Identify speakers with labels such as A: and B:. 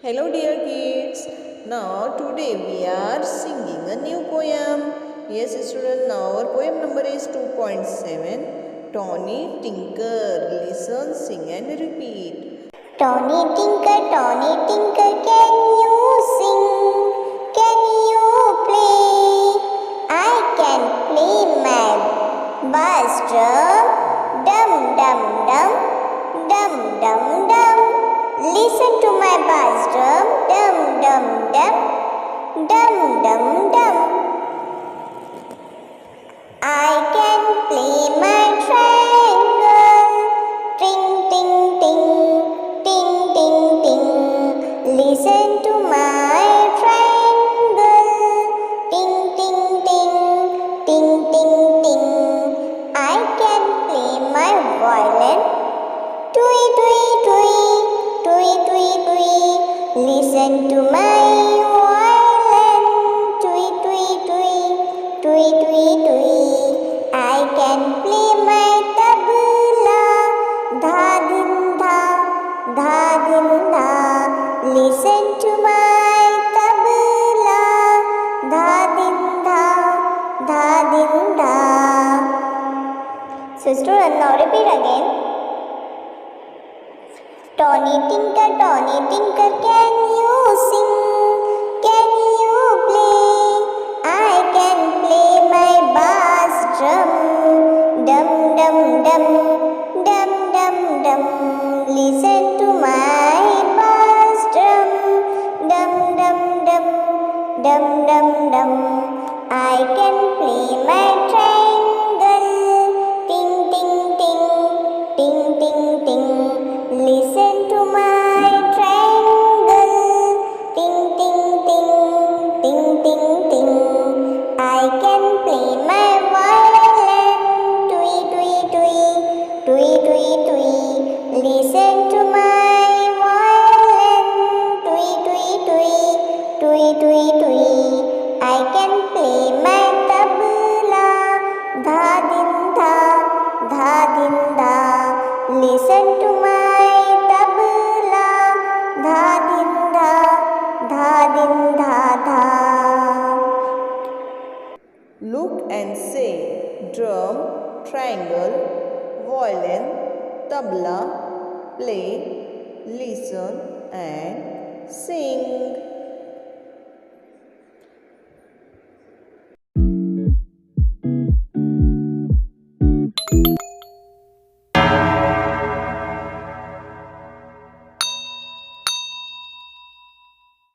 A: Hello dear kids. Now today we are singing a new poem. Yes student, now our poem number is 2.7. Tony Tinker. Listen, sing and repeat.
B: Tony Tinker, can you sing? Can you play? I can play my bass drum. Dum dum dum, dum dum dum. Listen to my bass drum. Dum dum dum, dum dum dum. I can play my triangle. Ting ting ting, ting ting ting. Listen to my triangle. Ting ting ting, ting ting ting. I can play my violin. Twee twee twee, twee twee twee. Listen to my violin. Twee twee twee, twee twee twee. I can play my tabla. Dha din dha, dha din dha. Listen to my tabla. Dha din dha, dha din dha. So student, now repeat again. Tony Tinker, can you sing? Can you play? I can play my bass drum. Dum dum dum, dum dum dum. Listen to my bass drum. Dum dum dum, dum dum dum. I can play my triangle. Ting ting ting, ting ting ting. Listen to my triangle. Ting ting ting, ting ting ting. I can play my violin. Twee twee twee, twee twee twee. Listen to my violin. Twee twee twee, twee twee twee. I can play my tabla. Dha din dha, dha din dha. Listen to my tabla. Dha din dha, dha din dha dha.
A: Look and say drum, triangle, violin, tabla, play, listen and sing.